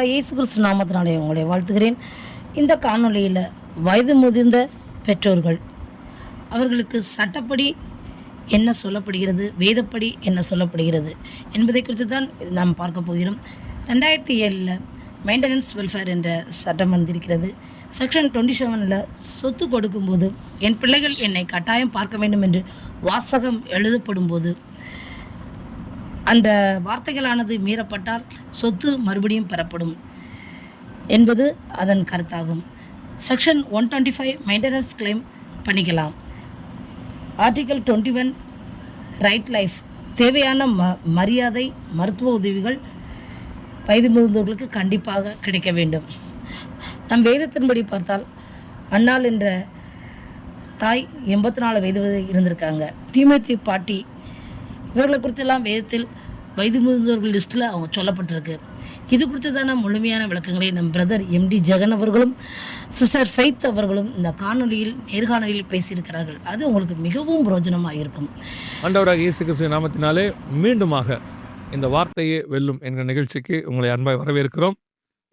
ஆண்டவராகிய இயேசு கிறிஸ்து நாமத்தினாலே உங்களை வாழ்த்துகிறேன். இந்த காணொளியில் வயது முதிர்ந்த பெற்றோர்கள் அவர்களுக்கு சட்டப்படி என்ன சொல்லப்படுகிறது, வேதப்படி என்ன சொல்லப்படுகிறது என்பதை குறித்து தான் நாம் பார்க்க போகிறோம். 2007 மெயின்டெனன்ஸ் வெல்ஃபேர் என்ற சட்டம் வந்திருக்கிறது. செக்ஷன் 27 சொத்து கொடுக்கும்போது என் பிள்ளைகள் என்னை கட்டாயம் பார்க்க வேண்டும் என்று வாசகம் எழுதப்படும் போது அந்த வார்த்தைகளானது மீறப்பட்டால் சொத்து மறுபடியும் பெறப்படும் என்பது அதன் கருத்தாகும். செக்ஷன் 125 மெயின்டெனன்ஸ் கிளைம் பண்ணிக்கலாம். ஆர்டிகல் 21 ரைட் லைஃப் தேவையான மரியாதை மருத்துவ உதவிகள் வயது முதிர்ந்தவர்களுக்கு கண்டிப்பாக கிடைக்க வேண்டும். நம் வேதத்தின்படி பார்த்தால் அன்னாள் என்ற தாய் 84 வயது இருந்திருக்காங்க. தீமோத்தேயு பாட்டி இவர்களை குறித்தெல்லாம் வேதத்தில் வயது முதிர்ந்தவர்கள் லிஸ்ட்டில் அவங்க சொல்லப்பட்டிருக்கு. இது குறித்ததான முழுமையான விளக்கங்களை நம் பிரதர் MD ஜெகன் அவர்களும் சிஸ்டர் ஃபெய்த் அவர்களும் இந்த நேர்காணலில் பேசியிருக்கிறார்கள். அது உங்களுக்கு மிகவும் பிரயோஜனமாக இருக்கும். ஆண்டவராகிய இயேசு கிறிஸ்து நாமத்தினாலே மீண்டுமாக இந்த வார்த்தையே வெல்லும் என்கிற நிகழ்ச்சிக்கு உங்களை அன்பாய் வரவேற்கிறோம்.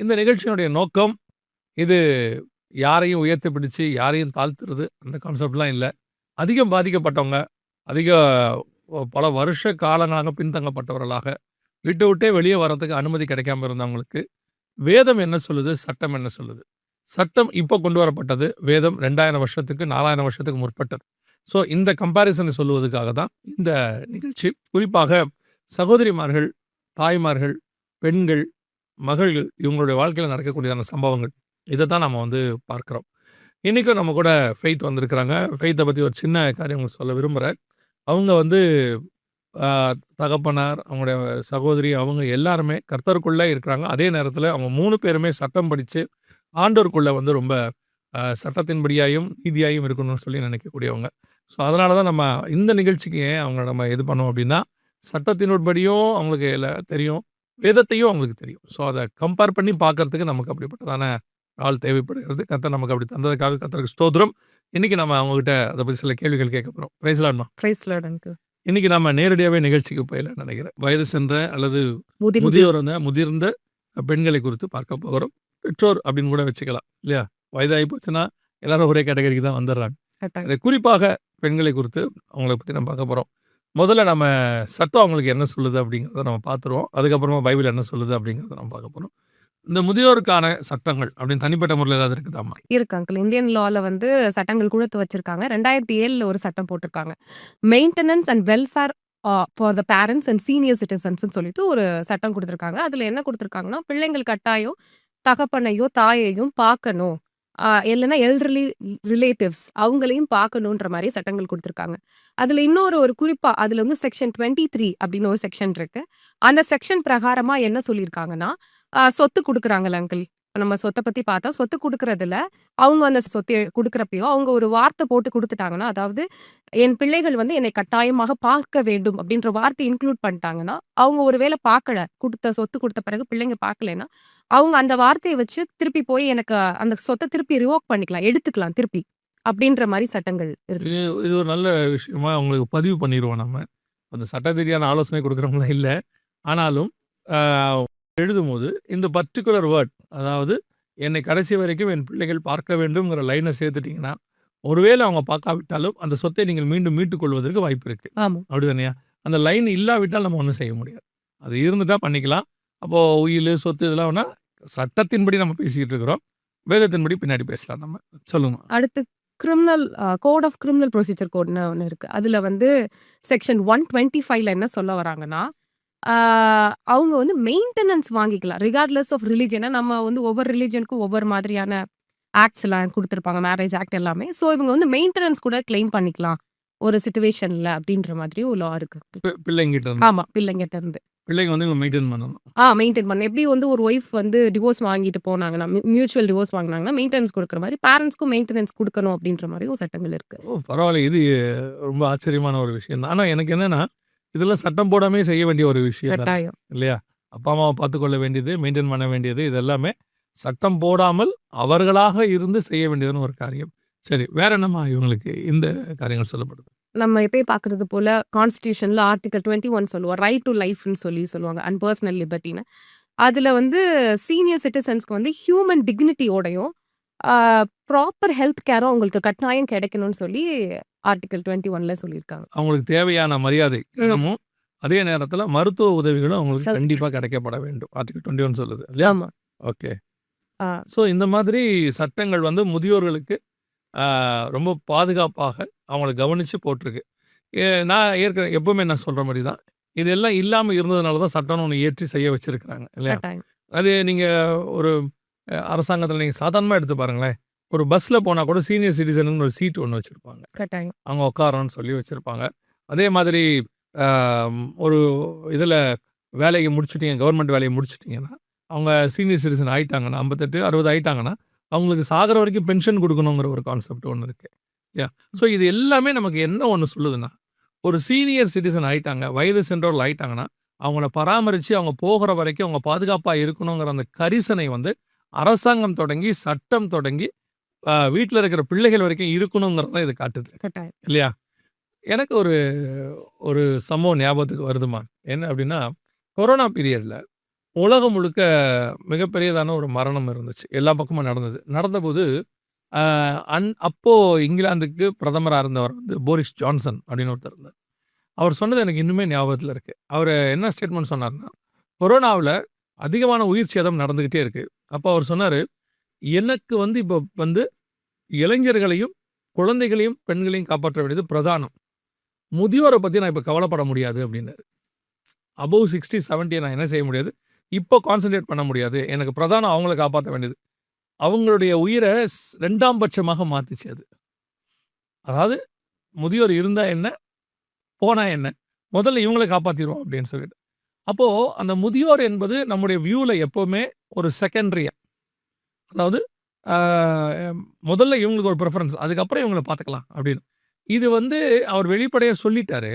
இந்த நிகழ்ச்சியினுடைய நோக்கம் இது யாரையும் உயர்த்தி பிடிச்சு யாரையும் தாழ்த்துறது அந்த கான்செப்ட்லாம் இல்லை. அதிகம் பாதிக்கப்பட்டவங்க, பல வருஷ காலங்களாக பின்தங்கப்பட்டவர்களாக வீட்டை விட்டே வெளியே வர்றதுக்கு அனுமதி கிடைக்காம இருந்தவங்களுக்கு வேதம் என்ன சொல்லுது, சட்டம் என்ன சொல்லுது. சட்டம் இப்போ கொண்டு வரப்பட்டது, வேதம் 2000 வருஷத்துக்கு 4000 வருஷத்துக்கு முற்பட்டது. ஸோ இந்த கம்பேரிசனை சொல்லுவதற்காக தான் இந்த நிகழ்ச்சி. குறிப்பாக சகோதரிமார்கள், தாய்மார்கள், பெண்கள், மகள்கள் இவங்களுடைய வாழ்க்கையில் நடக்கக்கூடியதான சம்பவங்கள் இதை தான் நம்ம பார்க்குறோம். இன்றைக்கும் நம்ம கூட ஃபெய்த் வந்திருக்கிறாங்க. ஃபெய்த்தை பற்றி ஒரு சின்ன காரியம் சொல்ல விரும்புகிறேன். அவங்க தகப்பனார், அவங்களுடைய சகோதரி, அவங்க எல்லாருமே கர்த்தருக்குள்ளே இருக்கிறாங்க. அதே நேரத்தில் அவங்க 3 பேருமே சட்டம் படித்து ஆண்டவருக்குள்ளே ரொம்ப சட்டத்தின்படியாயும் நீதியாயும் இருக்கணும்னு சொல்லி நினைக்கக்கூடியவங்க. ஸோ அதனால தான் நம்ம இந்த நிகழ்ச்சிக்கு அவங்க நம்ம இது பண்ணோம் அப்படின்னா, சட்டத்தின்படியும் அவங்களுக்கு தெரியும், வேதத்தையும் அவங்களுக்கு தெரியும். ஸோ அதை கம்பேர் பண்ணி பார்க்கறதுக்கு நமக்கு அப்படிப்பட்டதான ஆள் தேவைப்படுகிறது. கர்த்தர் நமக்கு அப்படி தந்ததுக்காக கர்த்தருக்கு ஸ்தோத்திரம். இன்றைக்கி நம்ம அவங்ககிட்ட அதை பற்றி சில கேள்விகள் கேட்க போகிறோம். பிரைஸ் லார்ட்மா. Praise lord uncle. இன்றைக்கி நம்ம நேரடியாகவே நிகழ்ச்சிக்கு போயிடலாம்னு நினைக்கிறேன். வயது சென்ற அல்லது முதிர்ந்த பெண்களை குறித்து பார்க்க போகிறோம். பெற்றோர் அப்படின்னு கூட வச்சுக்கலாம் இல்லையா? வயதாகி போச்சுன்னா எல்லாரும் ஒரே கேட்டகரிக்கு தான் வந்துடுறாங்க. சரி, குறிப்பாக பெண்களை குறித்து அவங்களை பற்றி நம்ம பார்க்க போகிறோம். முதல்ல நம்ம சட்டம் அவங்களுக்கு என்ன சொல்லுது அப்படிங்கிறத நம்ம பார்த்துருவோம். அதுக்கப்புறமா பைபிள் என்ன சொல்லுது அப்படிங்கிறத நம்ம பார்க்க போகிறோம். இந்த முதியோருக்கான சட்டங்கள் அப்படின்னு தனிப்பட்ட முறையில் ஏதாவது இருக்குதாமா? இருக்கு அங்கிள். இந்தியன் லால சட்டங்கள் கொடுத்து வச்சிருக்காங்க. 2007 ஒரு சட்டம் போட்டிருக்காங்க. Maintenance and welfare for the parents and senior citizens சொல்லிட்டு ஒரு சட்டம் கொடுத்துருக்காங்க. அதுல என்ன கொடுத்துருக்காங்கன்னா, பிள்ளைங்கள் கட்டாயம் தகப்பனையோ தாயையும் பார்க்கணும், இல்லைன்னா எல்டர்லி ரிலேட்டிவ்ஸ் அவங்களையும் பார்க்கணுன்ற மாதிரி சட்டங்கள் கொடுத்துருக்காங்க. அதுல இன்னொரு குறிப்பா அதுல செக்ஷன் 23 அப்படின்னு ஒரு செக்ஷன் இருக்கு. அந்த செக்ஷன் பிரகாரமா என்ன சொல்லியிருக்காங்கன்னா, சொத்து கொடுக்குறாங்கல்ல அங்கிள். நம்ம சொத்தை பத்தி பார்த்தா, சொத்து கொடுக்கறதுல அவங்க அந்த சொத்தை கொடுக்குறப்பயோ அவங்க ஒரு வார்த்தை போட்டு கொடுத்துட்டாங்கன்னா, அதாவது என் பிள்ளைகள் என்னை கட்டாயமாக பார்க்க வேண்டும் அப்படின்ற வார்த்தை இன்க்ளூட் பண்ணிட்டாங்கன்னா, அவங்க ஒருவேளை பார்க்கல, சொத்து கொடுத்த பிறகு பிள்ளைங்க பார்க்கலன்னா, அவங்க அந்த வார்த்தையை வச்சு திருப்பி போய் எனக்கு அந்த சொத்தை திருப்பி ரிவோக் பண்ணிக்கலாம், எடுத்துக்கலாம் திருப்பி அப்படின்ற மாதிரி சட்டங்கள் இருக்கு. இது ஒரு நல்ல விஷயமா அவங்களுக்கு பதிவு பண்ணிடுவோம். நம்ம அந்த சட்ட ரீதியான ஆலோசனை கொடுக்குறவங்களாம் இல்லை. ஆனாலும் எழுதும்போது இந்த பர்டிகுலர் வேர்ட், அதாவது என்னை கடைசி வரைக்கும் என் பிள்ளைகள் பார்க்க வேண்டும்ங்கிற லைனை சேர்த்துட்டிங்கன்னா, ஒருவேளை அவங்க பார்க்காவிட்டாலும் அந்த சொத்தை நீங்கள் மீண்டும் மீட்டுக் கொள்வதற்கு வாய்ப்பு இருக்குது. அப்படிதானையா? அந்த லைன் இல்லாவிட்டால் நம்ம ஒன்றும் செய்ய முடியாது. அது இருந்துட்டா பண்ணிக்கலாம். அப்போது உயில், சொத்து இதெல்லாம் வேணால் சட்டத்தின்படி நம்ம பேசிக்கிட்டு இருக்கிறோம். வேதத்தின்படி பின்னாடி பேசலாம். நம்ம சொல்லுங்க. அடுத்து கோட் ஆஃப் கிரிமினல் ப்ரொசீஜர் கோட்னு ஒன்று இருக்கு. அதுல செக்ஷன் 125 என்ன சொல்ல வராங்கன்னா, அவங்க மெயின்டெனன்ஸ் வாங்கிக்கலாம் ரிகார்ட்லெஸ் ஆஃப் ரிலிஜன். நம்ம ஒவ்வொரு ரிலிஜனுக்கும் ஒவ்வொரு மாதிரியான ஆக்ட்ஸ் எல்லாம் கொடுத்துருப்பாங்க, மேரேஜ் ஆக்ட் எல்லாமே. ஸோ இவங்க மெயின்டெனன்ஸ் கூட கிளைம் பண்ணிக்கலாம் ஒரு சிச்சுவேஷன்ல அப்படின்ற மாதிரி ஒரு லா இருக்கு. பிள்ளைங்கிட்ட ஆமா, பிள்ளைங்கிட்ட இருந்து பிள்ளைங்க மெயின்டைன் பண்ணணும். மெயின்டைன் பண்ண எப்படி ஒரு ஒய்ஃப் டிவோர்ஸ் வாங்கிட்டு போனாங்கன்னா, மியூச்சுவல் டிவோர்ஸ் வாங்கினாங்கன்னா மெயின்டெனன்ஸ் கொடுக்குற மாதிரி பேரண்ட்ஸ்க்கும் மெயின்டெனன்ஸ் கொடுக்கணும் அப்படின்ற மாதிரி ஒரு சட்டங்கள் இருக்கு. பரவாயில்ல, இது ரொம்ப ஆச்சரியமான ஒரு விஷயம் தான். ஆனால் எனக்கு என்னன்னா, இதெல்லாம் சட்டம் போடாமே செய்ய வேண்டிய ஒரு விஷயம் இல்லையா? அப்பா அம்மாவை பார்த்துக்கொள்ள வேண்டியது, மெயின்டைன் பண்ண வேண்டியது, இது எல்லாமே சட்டம் போடாமல் அவர்களாக இருந்து செய்ய வேண்டியதுன்னு ஒரு காரியம். சரி, வேற என்னம்மா இவங்களுக்கு இந்த காரியங்கள் சொல்லப்படுது? நம்ம எப்பயும் பார்க்குறது போல கான்ஸ்டியூஷன்ல ஆர்டிகல் 21 சொல்லுவோம், ரைட் டு லைஃப்னு சொல்லுவாங்க, அண்ட் பர்சனல் லிபர்ட்டின்னு. அதுல வந்து சீனியர் சிட்டிசன்ஸ்க்கு வந்து ஹியூமன் டிக்னிட்டியோடையும், ப்ராப்பர் ஹெல்த் கேரும் அவங்களுக்கு கட்டாயம் கிடைக்கணும்னு சொல்லி ஆர்டிகிள் 21ல சொல்லியிருக்காங்க. அவங்களுக்கு தேவையான மரியாதை ம். இடமும், அதே நேரத்துல மருத்துவ உதவிகளும் அவங்களுக்கு ஹெல்த் கண்டிப்பா கிடைக்கப்பட வேண்டும். ஆர்டிகிள் 21 சொல்லுது இல்லையா? ஆமா. ஓகே. ஆ. ஸோ இந்த மாதிரி சட்டங்கள் வந்து முதியோர்களுக்கு ரொம்ப பாதுகாப்பாக அவங்கள கவனிச்சு போட்டிருக்கு. நான் எப்பவுமே நான் சொல்ற மாரி தான். இதெல்லாம் இல்லாம இருந்ததுனால தான் சட்டம்னு ஒண்ணு இயற்றி செய்ய வச்சிருக்கிறாங்க இல்லையா? கட்டாயம். அது நீங்க ஒரு அரசாங்கத்துல நீங்க சாதாரணமா எடுத்து பாருங்களேன். ஒரு பஸ்ல போனா கூட சீனியர் சிட்டிசனுன்னு ஒரு சீட் ஒண்ணு வச்சிருப்பாங்க. கட்டாயம். அவங்க உட்காரணும்னு சொல்லி வச்சிருப்பாங்க. அதே மாதிரி ஒரு இதுல வேலைய முடிச்சுட்டீங்க, கவர்மெண்ட் வேலைய முடிச்சுட்டீங்கன்னா, அவங்க சீனியர் சிட்டிசன் ஆயிட்டாங்கன்னா, 58, 60 ஆயிட்டாங்கன்னா, அவங்களுக்கு சாகுற வரைக்கும் பென்ஷன் குடுக்கணுங்கிற ஒரு கான்செப்ட் ஒண்ணு இருக்கு. ஸோ இது எல்லாமே நமக்கு என்ன ஒண்ணு சொல்லுதுன்னா, ஒரு சீனியர் சிட்டிசன் ஆயிட்டாங்க, வயது சென்றவர்கள் ஆயிட்டாங்கன்னா, அவங்கள பராமரிச்சு அவங்க போகிற வரைக்கும் அவங்க பாதுகாப்பா இருக்கணுங்கிற அந்த கரிசனை வந்து அரசாங்கம் தொடங்கி, சட்டம் தொடங்கி, வீட்ல இருக்கிற பிள்ளைகள் வரைக்கும் இருக்கணுங்கிறத இது காட்டுது. கட்டாயம். இல்லையா? எனக்கு ஒரு ஒரு சம்பவம் ஞாபகத்துக்கு வருதுமா. என்ன அப்டின்னா, கொரோனா பீரியட்ல உலகம் முழுக்க மிகப்பெரியதான ஒரு மரணம் இருந்துச்சு. எல்லா பக்கமும் நடந்தது. நடந்தபோது அ அப்போ இங்கிலாந்துக்கு பிரதமரா இருந்தவர் வந்து போரிஸ் ஜான்சன் அப்படின்னு ஒருத்தர் இருந்தார். அவர் சொன்னது எனக்கு இன்னுமே ஞாபகத்துல இருக்கு. அவரு என்ன ஸ்டேட்மெண்ட் சொன்னாருன்னா, கொரோனாவுல அதிகமான உயிர் சேதம் நடந்துகிட்டே இருக்கு. அப்போ அவர் சொன்னாரு, எனக்கு வந்து இப்போ வந்து இளைஞர்களையும், குழந்தைகளையும், பெண்களையும் காப்பாற்ற வேண்டியது பிரதானம். முதியோரை பத்தி நான் இப்ப கவலைப்பட முடியாது அப்படின்னாரு. அபோவ் 60, 70 நான் என்ன செய்ய முடியாது. இப்போ கான்சன்ட்ரேட் பண்ண முடியாது. எனக்கு பிரதானம் அவங்கள காப்பாத்த வேண்டியது. அவங்களுடைய உயிர 2ஆம் பட்சமாக மாத்துச்சு அது. அதாவது முதியோர் இருந்தா என்ன? போனா என்ன? முதல்ல இவங்கள காப்பாத்திருவோம் அப்படின்னு சொல்லிட்டு. அப்போ அந்த முதியோர் என்பது நம்முடைய வியூல எப்பவுமே ஒரு செகண்டரியா. அதாவது ஆ முதல்ல இவங்களுக்கு ஒரு பிரெஃபரன்ஸ். அதுக்கப்புறம் இவங்கள பார்த்துக்கலாம் அப்படின்னு. இது வந்து அவர் வெளிப்படையா சொல்லிட்டாரு.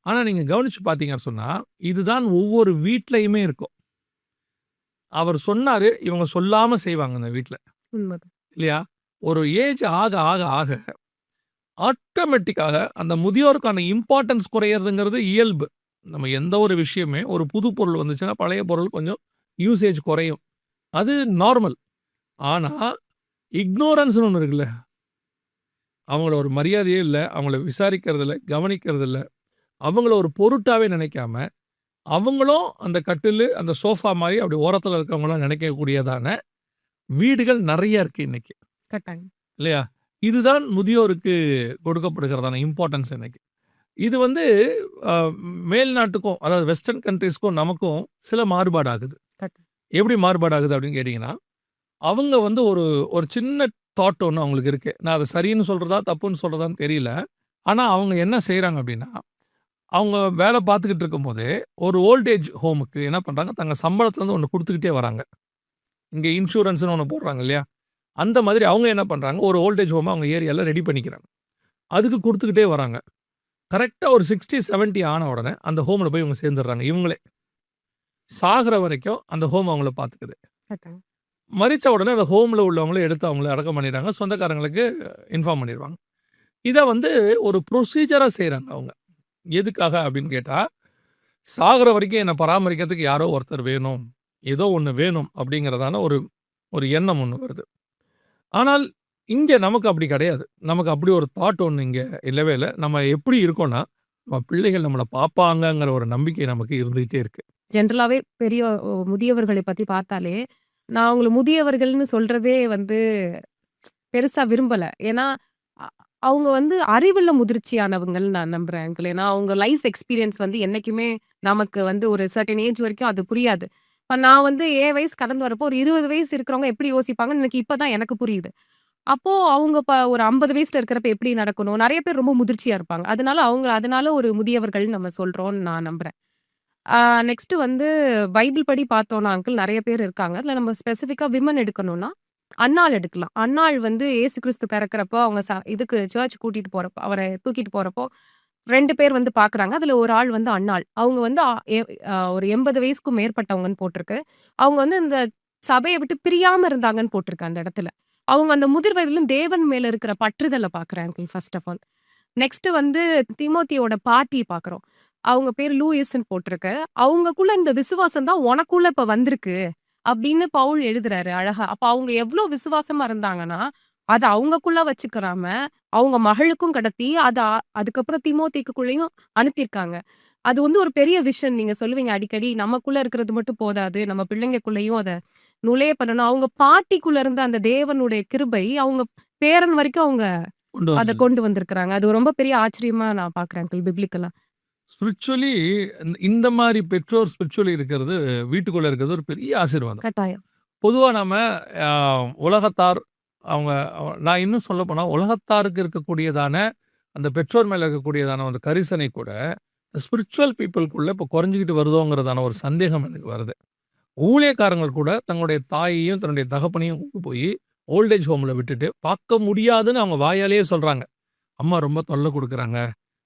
ஆனா நீங்க கவனிச்சு பார்த்தீங்கன்னு சொன்னா, இதுதான் ஒவ்வொரு வீட்லயுமே இருக்கும். அவர் சொன்னாரு, இவங்க சொல்லாம செய்வாங்க அந்த வீட்ல. உண்மதான். இல்லையா? ஒரு ஏஜ் ஆக ஆக ஆக ஆட்டோமேட்டிக்காக அந்த முதியோருக்கான இம்பார்ட்டன்ஸ் குறையறதுங்கிறது இயல்பு. நம்ம எந்த ஒரு விஷயமே ஒரு புது பொருள் வந்துச்சுன்னா, பழைய பொருள் கொஞ்சம் யூசேஜ் குறையும். அது நார்மல். ஆனா, இக்னோரன்ஸ்ன்னு ஒண்ணு இருக்குல்ல. அவங்கள ஒரு மரியாதையே இல்ல. அவங்கள விசாரிக்கிறது இல்ல, கவனிக்கிறது இல்ல. அவங்கள ஒரு பொருட்டாவே நினைக்காம, அவங்களும் அந்த கட்டிலு, அந்த சோஃபா மாரி அப்படி ஓரத்துல இருக்கவங்கலாம் நினைக்கக்கூடியதான வீடுகள் நெறைய இருக்கு இன்னைக்கு. கட்டாயம். இல்லையா? இதுதான் முதியோருக்கு கொடுக்கப்படுகிறதான இம்பார்ட்டன்ஸ் இன்னைக்கு. இது வந்து அ மேல் நாட்டுக்கும், அதாவது வெஸ்டர்ன் கண்ட்ரீஸ்க்கும் நமக்கும் சில மாறுபாடு ஆகுது. கட்டாயம். எப்படி மாறுபாடு ஆகுது அப்படின்னு கேட்டீங்கன்னா, அவங்க வந்து ஒரு ஒரு சின்ன தாட் ஒண்ணு அவங்களுக்கு இருக்கு. நான் அத சரின்னு சொல்றதா, தப்புன்னு சொல்றதான்னு தெரியல. ஆனா அவங்க என்ன செய்றாங்க அப்படின்னா, அவங்க வேலை பார்த்துக்கிட்டு இருக்கும்போதே, ஒரு ஓல்ட் ஏஜ் ஹோமுக்கு என்ன பண்றாங்க, தங்க சம்பளத்துலருந்து ஒண்ணு குடுத்துக்கிட்டே வராங்க. இங்க இன்சூரன்ஸ்ன்னு ஒண்ணு போடுறாங்க இல்லையா? அந்த மாதிரி அவங்க என்ன பண்றாங்க, ஒரு ஓல்ட் ஏஜ் ஹோம அவங்க ஏரியால ரெடி பண்ணிக்கிறாங்க. அதுக்கு குடுத்துக்கிட்டே வராங்க. கரெக்ட்டா ஒரு 60, 70 ஆன உடனே அந்த ஹோம்ல போய் இவங்க சேர்ந்துடுறாங்க இவங்களே. சாகுற வரைக்கும் அந்த ஹோம் அவங்கள பார்த்துக்குது. கட்டாயம். மரிச்ச உடனே அந்த ஹோம்ல உள்ளவங்கள எடுத்து அவங்கள அடக்கம் பண்ணிடுறாங்க. சொந்தக்காரங்களுக்கு இன்ஃபார்ம் பண்ணிருவாங்க. இத வந்து ஒரு ப்ரொசீஜரா செய்றாங்க அவங்க. எதுக்காக அப்படின்னு கேட்டா, சாகுற வரைக்கும் என்ன பராமரிக்கிறதுக்கு யாரோ ஒருத்தர் வேணும். ஏதோ ஒண்ணு வேணும் அப்படிங்கிறதான ஒரு ஒரு எண்ணம் ஒண்ணு வருது. ஆனால் இங்க நமக்கு அப்படி கிடையாது. நமக்கு அப்படி ஒரு தாட் ஒண்ணு இங்க இல்லவே இல்ல. நம்ம எப்படி இருக்கோம்னா, நம்ம பிள்ளைகள் நம்மள பார்ப்பாங்கங்கிற ஒரு நம்பிக்கை நமக்கு இருந்துகிட்டே இருக்கு. ஜென்ரலாவே பெரிய முதியவர்களை பத்தி பார்த்தாலே, நான் அவங்கள முதியவர்கள்னு சொல்றதே வந்து பெருசா விரும்பல. ஏன்னா, அ அவங்க வந்து அறிவுல முதிர்ச்சியானவங்கன்னு நான் நம்புறேன் அங்கிள். ஏன்னா, அவங்க லைஃப் எக்ஸ்பீரியன்ஸ் வந்து என்னைக்குமே நமக்கு வந்து ஒரு சர்டன் ஏஜ் வரைக்கும் அது புரியாது. இப்ப நான் வந்து என் வயசு கடந்து வரப்போ, ஒரு 20 வயசு இருக்கிறவங்க எப்படி யோசிப்பாங்கன்னு எனக்கு இப்ப தான் எனக்கு புரியுது. அப்போ அவங்க ஒரு 50 வயசுல இருக்கிறப்ப எப்படி நடக்கணும்? நெறைய பேர் ரொம்ப முதிர்ச்சியா இருப்பாங்க. அதனால ஒரு முதியவர்கள்ன்னு நம்ம சொல்றோம்ன்னு நான் நம்புறேன். ஆ நெக்ஸ்ட் வந்து பைபிள் படி பார்த்தோம்னா அங்கிள் நெறைய பேர் இருக்காங்க. அதுல நம்ம ஸ்பெசிஃபிக்கா விமன் எடுக்கணும்னா, அன்னாள் எடுக்கலாம். அன்னாள் வந்து இயேசு கிறிஸ்து பிறக்கிறப்போ அவங்க இதுக்கு சர்ச் கூட்டிட்டு போறப்போ, அவர தூக்கிட்டு போறப்போ 2 பேர் வந்து பார்க்குறாங்க. அதுல ஒரு ஆள் வந்து அன்னாள். அவங்க வந்து ஒரு 80 வயசுக்கும் மேற்பட்டவங்கன்னு போட்டிருக்கு. அவங்க வந்து இந்த சபைய விட்டு பிரியாம இருந்தாங்கன்னு போட்டிருக்கு அந்த இடத்துல. அவங்க அந்த முதிர் வயதிலும் தேவன் மேல இருக்கிற பற்றுதல பார்க்குறேன் uncle first of all. Next வந்து தீமோத்தேயோட பாட்டிய பார்க்குறோம். அவங்க பேர் லூயிஸ்ன்னு போட்டிருக்கு. அவங்கக்குள்ள இந்த விசுவாசம் தான் உனக்குள்ள இப்ப வந்திருக்கு. அப்படின்னு பவுல் எழுதுறாரு அழகா. அப்ப அவங்க எவ்ளோ விசுவாசமா இருந்தாங்கன்னா, அத அவங்கக்குள்ள வச்சுக்கிறாம, அவங்க மகளுக்கும் கடத்தி, அதுக்கப்புறம் தீமோத்தேயுக்குள்ளயும் அனுப்பியிருக்காங்க. அது வந்து ஒரு பெரிய விஷன். நீங்க சொல்லுவீங்க அடிக்கடி, நமக்குள்ள இருக்கிறது மட்டும் போதாது. நம்ம பிள்ளைங்கக்குள்ளயும் அத நுழைய பண்ணணும். அவங்க பாட்டிக்குள்ள இருந்த அந்த தேவனுடைய கிருபை, அவங்க பேரன் வரைக்கும் அவங்க கொண்டு அத வந்தது. கொண்டு வந்திருக்கிறாங்க. அது ரொம்ப பெரிய ஆச்சரியமா நான் பார்க்குறேன் அங்கிள் பிப்ளிக்கலா. ஸ்பிரிச்சுவலி இந்த மாரி பெற்றோர் ஸ்பிரிச்சுவலி இருக்கிறது, வீட்டுக்குள்ள இருக்கிறது ஒரு பெரிய ஆசீர்வாதம். கட்டாயம். பொதுவா நாம அ உலகத்தார் அவங்க நான் இன்னும் சொல்லப்போனா, உலகத்தாருக்கு இருக்கக்கூடியதான அந்த பெற்றோர் மேல இருக்கக்கூடியதான அந்த கரிசனை கூட, ஸ்பிரிச்சுவல் பீப்பிள்க்குள்ள இப்போ குறைஞ்சுகிட்டு வருதோங்கிறதான ஒரு சந்தேகம் எனக்கு வருது. ஊழியக்காரங்கள் கூட தங்களுடைய தாயையும், தன்னுடைய தகப்பனையும் கூட்டு போயி ஓல்ட் ஏஜ் ஹோம்ல விட்டுட்டு, பார்க்க முடியாதுன்னு அவங்க வாயாலேயே சொல்றாங்க. அம்மா ரொம்ப தொல்ல குடுக்குறாங்க.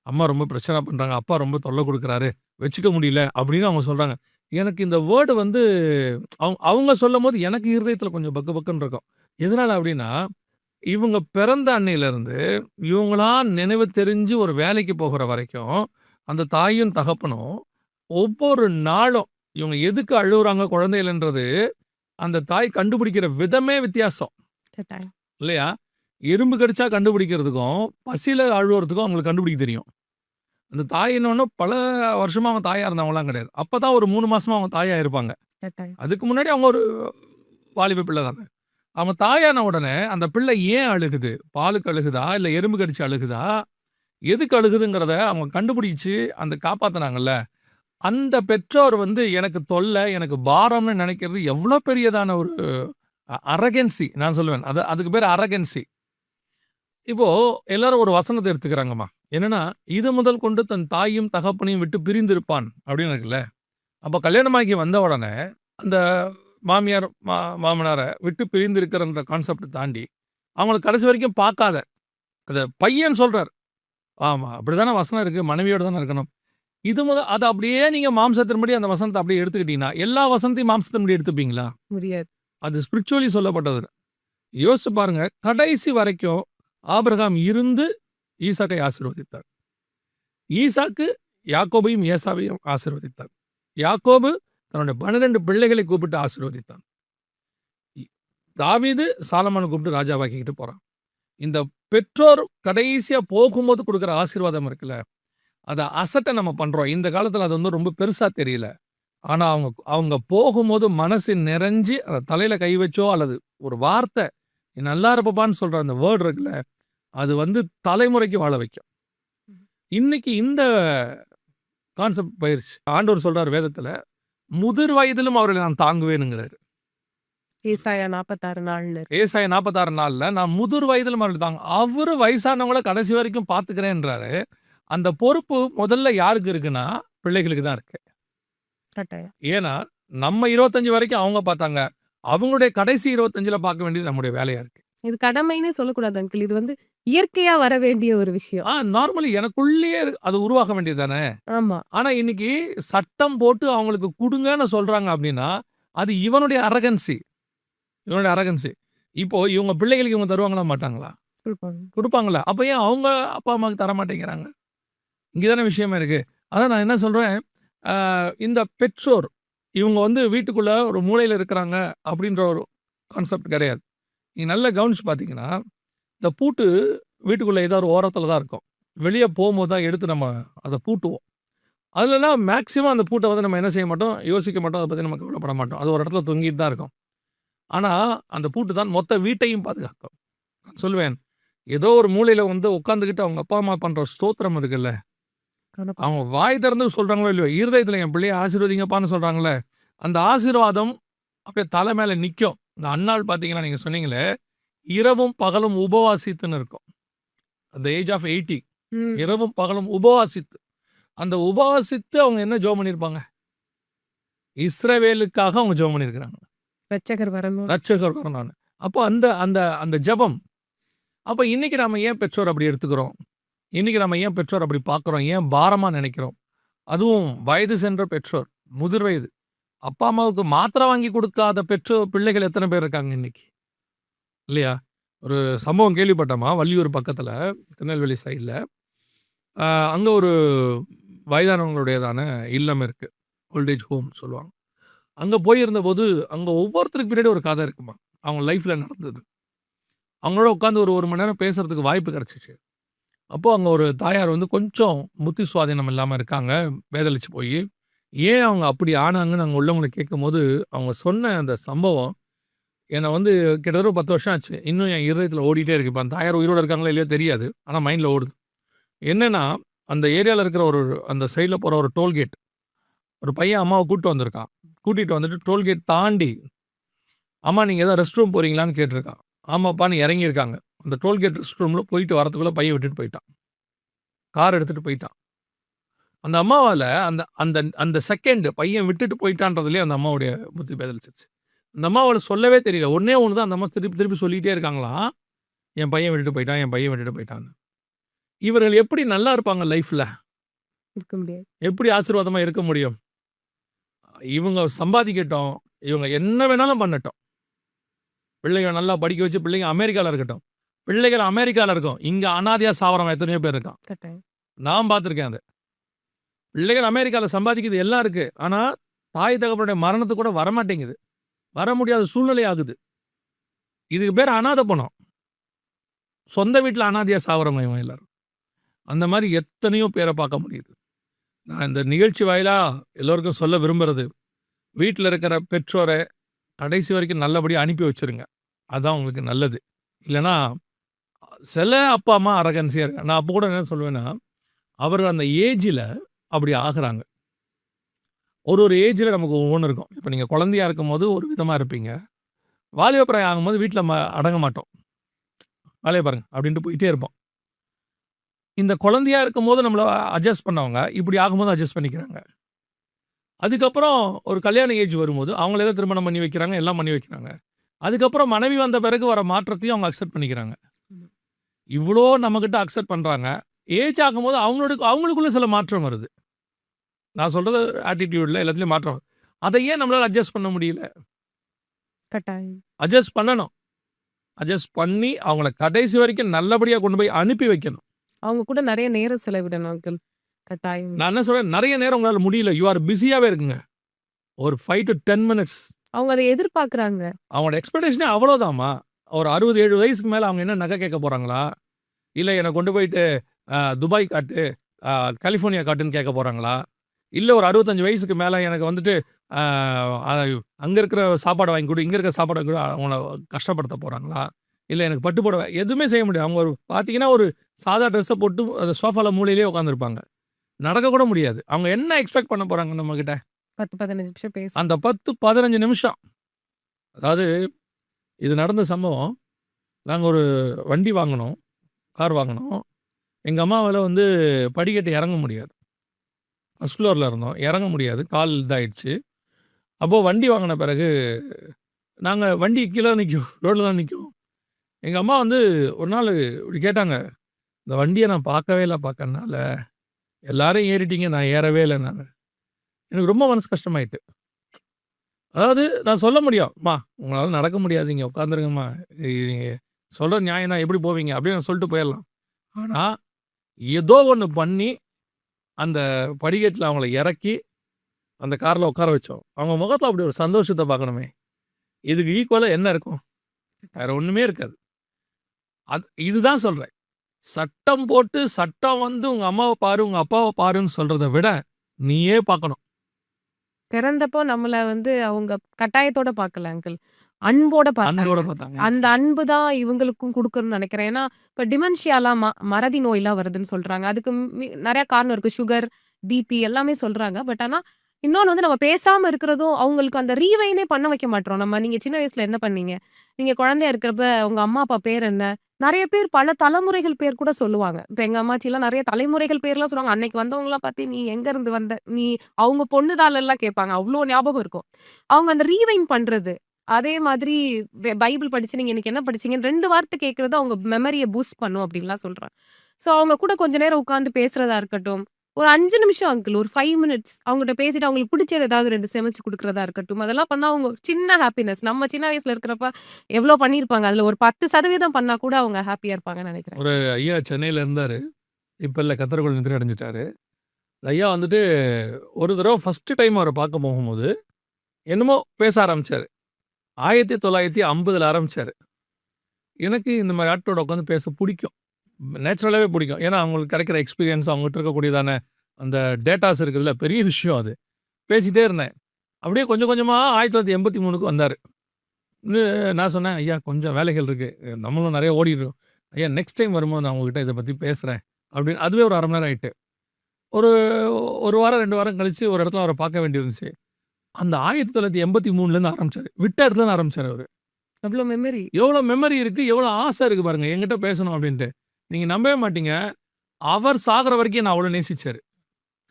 அம்மா ரொம்ப பிரச்சனை பண்றாங்க. அப்பா ரொம்ப தொல்ல குடுக்குறாரு. வச்சுக்க முடியல அப்படின்னு அவங்க சொல்றாங்க. எனக்கு இந்த வேர்ட் வந்து அவங்க சொல்லும்போது எனக்கு இருதயத்தில கொஞ்சம் பக்கு பக்குன்னு இருக்கும். எதனால அப்படின்னா, இவங்க பிறந்த அன்னையிலிருந்து இவங்களா நினைவு தெரிஞ்சு ஒரு வேலைக்கு போகிற வரைக்கும், அந்த தாயும் தகப்பனும் ஒவ்வொரு நாளும் இவங்க எதுக்கு அழுவுறாங்க குழந்தைகள்ன்றது, அந்த தாய் கண்டுபிடிக்கிற விதமே வித்தியாசம். கட்டாயம். இல்லையா? எறும்பு கடிச்சா கண்டுபிடிக்கிறதுக்கும், பசியில அழுவுறதுக்கும் அவங்களுக்கு கண்டுபிடிக்க தெரியும். அந்த தாய் என்னன்னா பல வருஷமா அவங்க தாயா இருந்தவங்கலாம் கிடையாது. அப்பதான் ஒரு 3 மாசமா அவங்க தாயா இருப்பாங்க. கட்டாயம். அதுக்கு முன்னாடி அவங்க ஒரு வாலிப பிள்ளை தானே. அவங்க தாயான உடனே அந்த பிள்ளை ஏன் அழுகுது? பாலுக்கு அழுகுதா? இல்ல எறும்பு கடிச்சு அழுகுதா? எதுக்கு அழுகுதுங்கிறத அவங்க கண்டுபிடிச்சு அந்த காப்பாத்துனாங்கல்ல. அந்த பெற்றோர் வந்து எனக்கு தொல்ல, எனக்கு பாரம்னு நினைக்கிறது எவ்வளோ பெரியதான ஒரு அரகன்சி நான் சொல்லுவேன். அதுக்கு பேரு அரகன்சி. இப்போ எல்லாரும் ஒரு வசனத்த எடுத்துக்கிறாங்கம்மா. என்னன்னா, "இது முதல் கொண்டு தன் தாயும், தகப்பனையும் விட்டு பிரிந்திருப்பான்" அப்படின்னு இருக்குல்ல. அப்ப கல்யாணமாகி வந்த உடனே, அந்த மாமியார், மாமனார விட்டு பிரிந்து இருக்கிறன்ற கான்செப்ட்ட தாண்டி, அவங்கள கடைசி வரைக்கும் பார்க்காத. அத பையன் சொல்றார். ஆமா, அப்படிதானே வசனம் இருக்கு. மனைவியோட தானே இருக்கணும். அத அப்படியே நீங்க மாம்சத்தின்படி அந்த வசனத்த அப்படியே எடுத்துக்கிட்டீங்கன்னா, எல்லா வசனத்தையும் மாம்சத்தின்படி எடுத்துப்பீங்களா? முடியாது. அது ஸ்பிரிச்சுவலி சொல்லப்பட்டது. யோசிச்சு பாருங்க. கடைசி வரைக்கும் ஆபிரகாம் இருந்து ஈசாக்கை ஆசீர்வதித்தார். ஈசாக்கு யாக்கோபையும் ஏசாவையும் ஆசீர்வதித்தார். யாக்கோபு தன்னுடைய 12 பிள்ளைகளை கூப்பிட்டு ஆசீர்வதித்தான். தாவீது சாலமோனை கூப்பிட்டு ராஜாவாக்கிக்கிட்டு போறான். இந்த பெற்றோர் கடைசியா போகும்போது கொடுக்குற ஆசீர்வாதம் இருக்குல்ல, அத அசட்ட நம்ம பண்றோம். இந்த காலத்துல அது வந்து ரொம்ப பெருசா தெரியல. ஆனா அவங்க அவங்க போகும்போது மனசு நிறைஞ்சு அந்த தலையில கை வச்சோ அல்லது ஒரு வார்த்தை, "நீ நல்லா இருப்பப்பான்னு" சொல்ற அந்த வேர்ட் இருக்குல்ல, அது வந்து தலைமுறைக்கு வாழ வைக்கும். இன்னைக்கு இந்த கான்செப்ட் போயிருச்சு. ஆண்டவர் சொல்றாரு வேதத்துல, "முதிர் வயதிலும் அவர்களை நான் தாங்குவேனுங்கிறாரு." ஏசாயா 46 நாள்ல இருக்கு. ஏசாயா 46 நாள்ல நான் முதிர் வயதிலும் அவர்களை அவரு வயசானவங்கள கடைசி வரைக்கும் பார்த்துக்கிறேன்றாரு. அந்த பொறுப்பு முதல்ல யாருக்கு இருக்குன்னா, பிள்ளைகளுக்கு தான் இருக்கு. கட்டாயம். ஏன்னா, நம்ம 25 வரைக்கும் அவங்க பார்த்தாங்க. அவங்களுடைய கடைசி 25ல பார்க்க வேண்டியது நம்முடைய வேலையா இருக்கு. இது கடமைன்னே சொல்லக்கூடாது அங்கிள். இது வந்து இயற்கையா வர வேண்டிய ஒரு விஷயம். நார்மலி எனக்குள்ளேயே அது உருவாக வேண்டியது தானே. ஆமா. ஆனா இன்னைக்கு சட்டம் போட்டு அவங்களுக்கு குடுங்கன்னு சொல்றாங்க அப்படின்னா, அது இவனுடைய அரகன்சி. இவனுடைய அரகன்சி. இப்போ இவங்க பிள்ளைகளுக்கு இவங்க தருவாங்களா மாட்டாங்களா? குடுப்பாங்க. குடுப்பாங்கல்ல. அப்ப ஏன் அவங்க அப்பா, அம்மாவுக்கு தர மாட்டேங்கிறாங்க? இங்க தானே விஷயமே இருக்கு. அதான் நான் என்ன சொல்றேன், இந்த பெற்றோர் இவங்க வந்து வீட்டுக்குள்ள ஒரு மூலையில இருக்கிறாங்க அப்படின்ற ஒரு கான்செப்ட் கிடையாது. நீங்க நல்லா கவனிச்சு பார்த்தீங்கன்னா, இந்த பூட்டு வீட்டுக்குள்ள ஏதோ ஒரு ஓரத்துல தான் இருக்கும். வெளிய போம்போது தான் எடுத்து நம்ம அத பூட்டுவோம். அதுலலாம் மேக்ஸிமம் அந்த பூட்ட வந்து நம்ம என்ன செய்ய மாட்டோம், யோசிக்க மாட்டோம். அத பத்தி நம்ம கவலைப்பட மாட்டோம். அது ஒரு இடத்துல தொங்கிட்டு தான் இருக்கும். ஆனா, அந்த பூட்டு தான் மொத்த வீட்டையும் பாதுகாக்கும். நான் சொல்லுவேன், ஏதோ ஒரு மூலையில வந்து உட்காந்துக்கிட்டு அவங்க அப்பா, அம்மா பண்ற ஸ்தோத்திரம் இருக்குல்ல, கண்டிப்பா. அவங்க வாய் திறந்து சொல்றாங்களோ இல்லையோ, இருதயத்துல என் பிள்ளைய ஆசீர்வதிங்கப்பான்னு சொல்றாங்கல்ல, அந்த ஆசீர்வாதம் அப்படியே தலை மேல நிக்கும். இந்த அன்னாள் பார்த்தீங்கன்னா, நீங்க சொன்னீங்களே, இரவும் பகலும் உபவாசித்துன்னு இருக்கும். அந்த ஏஜ் ஆஃப் 80 ம். இரவும் பகலும் உபவாசித்து. அந்த உபவாசித்து அவங்க என்ன ஜெபம் பண்ணியிருப்பாங்க? இஸ்ரவேலுக்காக அவங்க ஜெபம் பண்ணியிருக்கிறாங்க. ரட்சகர் வரணும். ரட்சகர் வரணும்னு. அப்போ அந்த அந்த அந்த ஜெபம். அப்ப இன்னைக்கு நாம ஏன் பெற்றோர் அப்படி எடுத்துக்கிறோம்? இன்னைக்கு நம்ம ஏன் பெற்றோர் அப்படி பார்க்குறோம்? ஏன் பாரமா நினைக்கிறோம்? அதுவும் வயது சென்ற பெற்றோர், முதிர் வயது. அப்பா, அம்மாவுக்கு மாத்திரை வாங்கி கொடுக்காத பிள்ளைகள் எத்தனை பேர் இருக்காங்க இன்னைக்கு? இல்லையா? ஒரு சம்பவம் கேள்விப்பட்டோமா, வள்ளியூர் பக்கத்துல, திருநெல்வேலி சைடுல. அங்க ஒரு வயதானவங்களுடையதான இல்லம் இருக்குது, ஓல்டேஜ் ஹோம் சொல்லுவாங்க. அங்கே போயிருந்தபோது அங்கே ஒவ்வொருத்தருக்கு பின்னாடி ஒரு கதை இருக்குமா, அவங்க லைஃப்பில் நடந்தது. அவங்களோட உட்காந்து ஒரு 1 மணி நேரம் பேசுகிறதுக்கு வாய்ப்பு கிடச்சிச்சு. அப்போது அங்கே ஒரு தாயார் வந்து கொஞ்சம் புத்தி சுவாதீனம் இல்லாமல் இருக்காங்க, பேதலிச்சு போய். ஏன் அவங்க அப்படி ஆனாங்கன்னு அங்கே உள்ளவங்களை கேட்கும்போது அவங்க சொன்ன அந்த சம்பவம் என்னை வந்து கிட்டத்தட்ட 10 வருஷம் ஆச்சு, இன்னும் என் இருதயத்தில் ஓடிட்டே இருக்கு. இப்போ அந்த தாயார் உயிரோடு இருக்காங்களோ இல்லையோ தெரியாது, ஆனால் மைண்டில் ஓடுது. என்னென்னா, அந்த ஏரியாவில் இருக்கிற அந்த சைடில் போகிற ஒரு டோல்கேட், ஒரு பையன் அம்மாவை கூப்பிட்டு வந்திருக்கான். கூட்டிகிட்டு வந்துட்டு டோல்கேட் தாண்டி, அம்மா நீங்கள் எதாவது ரெஸ்ட் ரூம் போகிறீங்களான்னு கேட்டிருக்கான். ஆமாப்பான்னு இறங்கியிருக்காங்க. அந்த டோல்கேட் ரெஸ்ட் ரூமில் போயிட்டு வரத்துக்குள்ளே பையன் விட்டுட்டு போயிட்டான், கார் எடுத்துகிட்டு போயிட்டான். அந்த அம்மாவால் அந்த அந்த அந்த செகண்ட் பையன் விட்டுட்டு போயிட்டான்றதுலேயே அந்த அம்மாவுடைய புத்தி பேதலிச்சிருச்சு. அந்த அம்மாவால் சொல்லவே தெரியல. ஒன்றே ஒன்று தான் அந்த அம்மா திருப்பி திருப்பி சொல்லிகிட்டே இருக்காங்களாம், என் பையன் விட்டுட்டு போயிட்டான், என் பையன் விட்டுட்டு போயிட்டான்னு. இவர்கள் எப்படி நல்லா இருப்பாங்க லைஃப்பில்? இருக்க முடியாது. எப்படி ஆசீர்வாதமாக இருக்க முடியும்? இவங்க சம்பாதிக்கட்டும், இவங்க என்ன வேணாலும் பண்ணட்டும், பிள்ளைகள் நல்லா படிக்க வச்சு பிள்ளைங்க அமெரிக்காவில் இருக்கட்டும், பிள்ளைகள் அமெரிக்காவில் இருக்கும், இங்கே அனாதையாக சாவரம் எத்தனையோ பேர் இருக்கான். கட்டாயம். நான் பார்த்துருக்கேன். அது பிள்ளைகள் அமெரிக்காவில் சம்பாதிக்கிறது எல்லாம் இருக்குது, ஆனால் தாய் தகப்பனுடைய மரணத்துக்கு கூட வரமாட்டேங்குது, வர முடியாத சூழ்நிலை ஆகுது. இதுக்கு பேர் அனாதை பணம். சொந்த வீட்டில் அனாதையாக சாவரவங்க இவன் எல்லாரும். அந்த மாதிரி எத்தனையோ பேரை பார்க்க முடியுது. நான் இந்த நிகழ்ச்சி வாயிலாக எல்லோருக்கும் சொல்ல விரும்புகிறது, வீட்டில் இருக்கிற பெற்றோரை கடைசி வரைக்கும் நல்லபடியாக அனுப்பி வச்சுருங்க, அதுதான் உங்களுக்கு நல்லது. இல்லைனா சில அப்பா அம்மா அரகன்சியாக இருக்காங்க. நான் அப்போ கூட என்ன சொல்லுவேன்னா, அவர்கள் அந்த ஏஜில் அப்படி ஆகுறாங்க. ஒரு ஏஜில் நமக்கு ஒவ்வொன்று இருக்கும். இப்போ நீங்கள் குழந்தையாக இருக்கும் போது ஒரு விதமாக இருப்பீங்க, வாலிபப்பிராயம் ஆகும்போது வீட்டில் அடங்க மாட்டோம், வேலையை பாருங்க அப்படின்ட்டு போயிட்டே இருப்போம். இந்த குழந்தையாக இருக்கும்போது நம்மளை அட்ஜஸ்ட் பண்ணவங்க இப்படி ஆகும்போது அட்ஜஸ்ட் பண்ணிக்கிறாங்க. அதுக்கப்புறம் ஒரு கல்யாண ஏஜ் வரும்போது அவங்கள ஏதோ திருமணம் பண்ணி வைக்கிறாங்க, எல்லாம் பண்ணி வைக்கிறாங்க. அதுக்கப்புறம் மனைவி வந்த பிறகு வர மாற்றத்தையும் அவங்க அக்செப்ட் பண்ணிக்கிறாங்க. இவ்வளோ நம்மக்கிட்ட அக்செப்ட் பண்ணுறாங்க. ஏஜ் ஆகும்போது அவங்களுக்குள்ள சில மாற்றம் வருது. நான் சொல்கிறது ஆட்டிடியூடில் எல்லாத்துலேயும் மாற்றம் வருது. அதை ஏன் நம்மளால் அட்ஜஸ்ட் பண்ண முடியல? கட்டாயம். அட்ஜஸ்ட் பண்ணணும். அட்ஜஸ்ட் பண்ணி அவங்கள கடைசி வரைக்கும் நல்லபடியாக கொண்டு போய் அனுப்பி வைக்கணும். அவங்க கூட நிறைய நேரம் செலவிடணும் அங்கிள். கட்டாயம். நான் என்ன சொல்கிறேன், நிறைய நேரம் உங்களால் முடியல, யூ ஆர் பிஸியாகவே இருக்குங்க. ஒரு 5 to 10 மினிட்ஸ் அவங்க அதை எதிர்பார்க்குறாங்க. அவங்களோட எக்ஸ்பெக்டேஷனே அவ்வளோதாம்மா. ஒரு 60-70 வயசுக்கு மேலே அவங்க என்ன நகை கேட்க போகிறாங்களா, இல்லை என்னை கொண்டு போயிட்டு துபாய் காட்டு, கலிஃபோர்னியா காட்டுன்னு கேட்க போகிறாங்களா, இல்லை ஒரு 65 வயசுக்கு மேலே எனக்கு வந்துட்டு அங்கே இருக்கிற சாப்பாடு வாங்கி கொடு, இங்கே இருக்கிற சாப்பாடு வாங்கி கொடு, அவங்கள கஷ்டப்படுத்த போகிறாங்களா, இல்லை எனக்கு பட்டு போட எதுவுமே செய்ய முடியாது. அவங்க பார்த்தீங்கன்னா ஒரு சாதா ட்ரெஸ்ஸை போட்டு அந்த சோஃபாவில் மூலையிலே உட்காந்துருப்பாங்க, நடக்க கூட முடியாது. அவங்க என்ன எக்ஸ்பெக்ட் பண்ண போகிறாங்க நம்மக்கிட்ட? 10-15 நிமிஷம் பேச. அந்த 10-15 நிமிஷம். அதாவது இது நடந்த சம்பவம், நாங்கள் ஒரு வண்டி வாங்கினோம், கார் வாங்கினோம். எங்கள் அம்மாவால் வந்து படிக்கட்டு இறங்க முடியாது, ஃபஸ்ட் ஃப்ளோரில் இருந்தோம், இறங்க முடியாது, கால் இதாகிடுச்சு. அப்போது வண்டி வாங்கின பிறகு நாங்கள் வண்டி கீழே நிற்கும், ரோட்டில் தான் நிற்கும். எங்கள் அம்மா வந்து ஒரு நாள் இப்படி கேட்டாங்க, இந்த வண்டியை நான் பார்க்கவே இல்லை, பார்க்கறனால எல்லாரும் ஏறிட்டீங்க, நான் ஏறவே இல்லைன்னாங்க. எனக்கு ரொம்ப மனசு கஷ்டமாயிட்டு. அதாவது நான் சொல்ல முடியும், அம்மா உங்களால் நடக்க முடியாதுங்க, உட்காந்துருங்கம்மா, நீங்கள் சொல்கிற நியாயம் தான், எப்படி போவீங்க அப்படின்னு நான் சொல்லிட்டு போயிடலாம். ஆனால் ஏதோ ஒன்று பண்ணி அந்த படிக்கட்டில் அவங்கள இறக்கி அந்த காரில் உட்கார வச்சோம். அவங்க முகத்தில் அப்படி ஒரு சந்தோஷத்தை பார்க்கணுமே, இதுக்கு ஈக்குவலாக என்ன இருக்கும்? வேறு ஒன்றுமே இருக்காது. இதுதான் சொல்கிறேன், சட்டம் போட்டு சட்டம் வந்து உங்கள் அம்மாவை பாரு, உங்கள் அப்பாவை பாருன்னு சொல்கிறத விட நீயே பார்க்கணும். பிறந்தப்போ நம்மள வந்து அவங்க கட்டாயத்தோட பார்க்கல அங்கிள், அன்போட அன்போட பார்த்தாங்க. பார்த்தாங்க. அந்த அன்பு தான் இவங்களுக்கும் கொடுக்கணும்னு நினைக்கிறேன். ஏன்னா இப்போ டிமென்ஷியாலாம் மறதி நோயெல்லாம் வருதுன்னு சொல்றாங்க. அதுக்கு நிறைய காரணம் இருக்கு, சுகர், பிபி எல்லாமே சொல்றாங்க. பட் ஆனால் இன்னொன்று வந்து நம்ம பேசாம இருக்கிறதும் அவங்களுக்கு அந்த ரீவைனே பண்ண வைக்க மாட்டோம். நீங்க சின்ன வயசுல என்ன பண்ணீங்க, நீங்க குழந்தையா இருக்கிறப்ப உங்க அம்மா அப்பா பேர் என்ன, நிறைய பேர் பல தலைமுறைகள் பேர் கூட சொல்லுவாங்க. இப்போ எங்க அம்மாச்சிலாம் நிறைய தலைமுறைகள் பேர்லாம் சொல்லுவாங்க. அன்னைக்கு வந்தவங்களாம் பார்த்து நீ எங்க இருந்து வந்த, நீ அவங்க பொண்ணுதாலெல்லாம் கேட்பாங்க. அவ்வளோ ஞாபகம் இருக்கும். அவங்க அந்த ரீவைன் பண்றது. அதே மாதிரி பைபிள் படிச்சு நீங்க இன்னைக்கு என்ன படிச்சீங்கன்னு 2 வார்த்தை கேட்கறது அவங்க மெமரியை பூஸ்ட் பண்ணும் அப்படின்லாம் சொல்றாங்க. ஸோ அவங்க கூட கொஞ்ச நேரம் உட்காந்து பேசுறதா இருக்கட்டும், ஒரு 5 நிமிஷம் அங்கிள், ஒரு 5 மினிட்ஸ் அவங்ககிட்ட பேசிட்டு அவங்களுக்கு பிடிச்சது ஏதாவது 2 சமைச்சு கொடுக்குறதா இருக்கட்டும், அதெல்லாம் பண்ணா அவங்க ஒரு சின்ன ஹாப்பினஸ். நம்ம சின்ன வயசுல இருக்கிறப்ப எவ்வளோ பண்ணியிருப்பாங்க, அதுல ஒரு 10% பண்ணா கூட அவங்க ஹாப்பியா இருப்பாங்கன்னு நினைக்கிறேன். ஒரு ஐயா சென்னையில் இருந்தார், இப்போ இல்லை, கத்தருக்குள் நிதிரை அடைஞ்சிட்டாரு. ஐயா வந்துட்டு ஒரு தடவை ஃபஸ்ட்டு டைம் அவரை பார்க்க போகும்போது என்னமோ பேச ஆரம்பிச்சார். 1950 ஆரம்பிச்சார். எனக்கு இந்த மாதிரி ஆட்களோட உட்காந்து பேச பிடிக்கும். நேச்சுரலாகவே பிடிக்கும். ஏன்னா அவங்களுக்கு கிடைக்கிற எக்ஸ்பீரியன்ஸ், அவங்ககிட்ட இருக்கக்கூடியதான அந்த டேட்டாஸ் இருக்குதுல்ல, பெரிய விஷயம் அது. பேசிகிட்டே இருந்தேன். அப்படியே கொஞ்சம் கொஞ்சமாக 1983க்கு வந்தார். நான் சொன்னேன், ஐயா கொஞ்சம் வேலைகள் இருக்குது, நம்மளும் நிறைய ஓடிட்டுருக்கோம், ஐயா நெக்ஸ்ட் டைம் வரும்போது நான் உங்ககிட்ட இதை பற்றி பேசுகிறேன் அப்படின்னு. அதுவே ஒரு 1/2 மணி நேரம் ஆகிட்டு, ஒரு 1 வாரம் 2 வாரம் கழித்து ஒரு இடத்துல அவரை பார்க்க வேண்டியிருந்துச்சு. அந்த 1983லேருந்து ஆரம்பிச்சார். விட்ட இடத்துலேருந்து ஆரம்பிச்சார் அவர். அவ்வளோ மெமரி. எவ்வளோ மெமரி இருக்குது, எவ்வளோ ஆசை இருக்குது பாருங்கள் என்கிட்ட பேசணும் அப்படின்ட்டு. நீங்கள் நம்பவே மாட்டீங்க, அவர் சாகிற வரைக்கும் நான் அவ்வளோ நேசிச்சார்.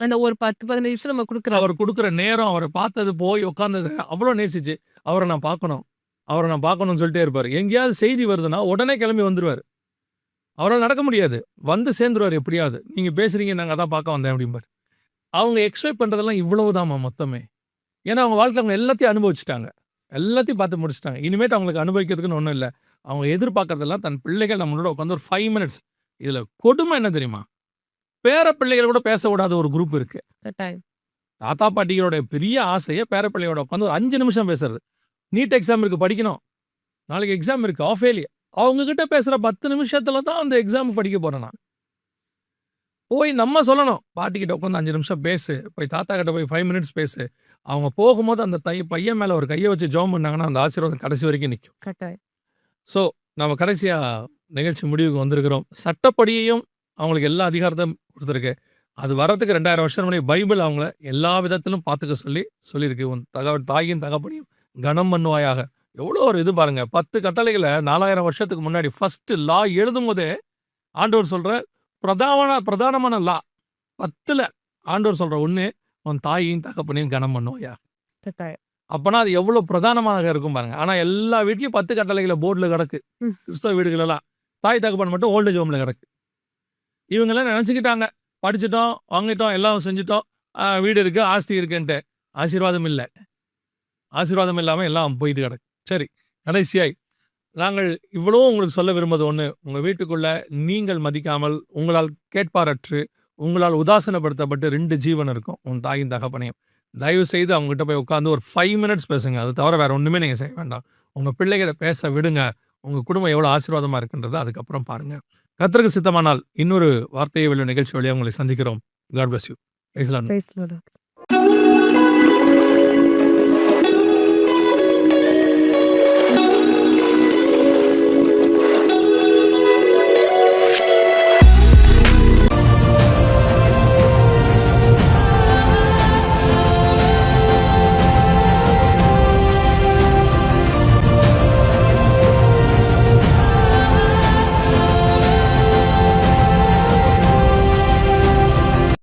அந்த ஒரு 10-15 நிமிஷம் நம்ம கொடுக்குறோம். அவர் கொடுக்குற நேரம், அவரை பார்த்தது, போய் உட்காந்தது அவ்வளோ நேசிச்சு, அவரை நான் பார்க்கணும், அவரை நான் பார்க்கணும்னு சொல்லிட்டே இருப்பார். எங்கேயாவது செய்தி வருதுன்னா உடனே கிளம்பி வந்துடுவார். அவரால் நடக்க முடியாது, வந்து சேர்ந்துருவார் எப்படியாவது. நீங்கள் பேசுகிறீங்க, நாங்கள் அதான் பார்க்க வந்தேன் அப்படிம்பார். அவங்க எக்ஸ்பெக்ட் பண்ணுறதெல்லாம் இவ்வளவுதாம்மா மொத்தமே. ஏன்னா அவங்க வாழ்க்கையில் அவங்க எல்லாத்தையும் அனுபவிச்சுட்டாங்க, எல்லாத்தையும் பார்த்து முடிச்சுட்டாங்க. இனிமேட்டு அவங்களுக்கு அனுபவிக்கிறதுக்குன்னு ஒன்றும் இல்லை. அவங்க எதிர்பார்க்கறதெல்லாம் தன் பிள்ளைகள் நம்மளோட உட்காந்து ஒரு 5 மினிட்ஸ். இதில் கொடுமை என்ன தெரியுமா? பேர பிள்ளைகள் கூட பேச விடாத ஒரு குரூப் இருக்குது. கட்டாயம். தாத்தா பாட்டிகளோட பெரிய ஆசையை பேர பிள்ளையோட உட்காந்து ஒரு 5 நிமிஷம் பேசுறது. நீட் எக்ஸாம் இருக்குது, படிக்கணும், நாளைக்கு எக்ஸாம் இருக்குது, ஆஃப் இயர்லி. அவங்கக்கிட்ட பேசுகிற 10 நிமிஷத்தில் தான் அந்த எக்ஸாமுக்கு படிக்க போகிறேன் நான். போய் நம்ம சொல்லணும், பாட்டிக்கிட்ட உட்காந்து 5 நிமிஷம் பேசு, போய் தாத்தா கிட்ட போய் 5 மினிட்ஸ் பேசு. அவங்க போகும்போது அந்த பையன் மேலே ஒரு கையை வச்சு ஜெபம் பண்ணாங்கன்னா அந்த ஆசீர்வாதம் கடைசி வரைக்கும் நிற்கும். கட்டாயம். ஸோ நம்ம கடைசியாக நிகழ்ச்சி முடிவுக்கு வந்திருக்கிறோம். சட்டப்படியையும் அவங்களுக்கு எல்லா அதிகாரத்தையும் கொடுத்துருக்கு. அது வரத்துக்கு 2000 வருஷம் முன்னாடி பைபிள் அவங்கள எல்லா விதத்திலும் பார்த்துக்க சொல்லியிருக்கு. உன் தாயின் தகப்பனையும் கனம் பண்ணுவாயாக. எவ்வளோ ஒரு இது பாருங்க. 10 கட்டளைகளை 4000 வருஷத்துக்கு முன்னாடி ஃபஸ்ட்டு லா எழுதும் போதே ஆண்டவர் சொல்கிற பிரதானமான லா 10ல் ஆண்டவர் சொல்கிற ஒன்று, உன் தாயையும் தகப்பனையும் கனம் பண்ணுவாயா. கட்டாயம். அப்போனா அது எவ்வளோ பிரதானமாக இருக்கும் பாருங்க. ஆனால் எல்லா வீட்லையும் 10 கட்டளைகளை போர்டில் கிடக்கு. கிறிஸ்தவ வீடுகளெல்லாம் தாய் தகப்பன் மட்டும் ஓல்டேஜ் ஹோமில் கிடக்கு. இவங்கெல்லாம் நினச்சிக்கிட்டாங்க, படிச்சிட்டோம், வாங்கிட்டோம், எல்லாம் செஞ்சுட்டோம், வீடு இருக்குது, ஆஸ்தி இருக்குன்ட்டு. ஆசீர்வாதம் இல்லை. ஆசீர்வாதம் இல்லாமல் எல்லாம் போயிட்டு கிடக்கு. சரி, கடைசியாய் நாங்கள் இவ்வளோ உங்களுக்கு சொல்ல விரும்புவது ஒன்று, உங்கள் வீட்டுக்குள்ளே நீங்கள் மதிக்காமல், உங்களால் கேட்பாரற்று, உங்களால் உதாசனப்படுத்தப்பட்டு 2 ஜீவன் இருக்கும், உன் தாயின் தகப்பனையும். தயவு செய்து அவங்ககிட்ட போய் உட்காந்து ஒரு 5 மினிட்ஸ் பேசுங்க. அது தவிர வேறு ஒன்றுமே நீங்கள் செய்ய வேண்டாம். உங்கள் பிள்ளைகளை பேச விடுங்க. உங்கள் குடும்பம் எவ்வளோ ஆசீர்வாதமாக இருக்குன்றதை அதுக்கப்புறம் பாருங்கள். கர்த்தருக்கு சித்தமானால் இன்னொரு வார்த்தையை வெல்லும் நிகழ்ச்சி வழியாக உங்களை சந்திக்கிறோம். God bless you. Praise the Lord.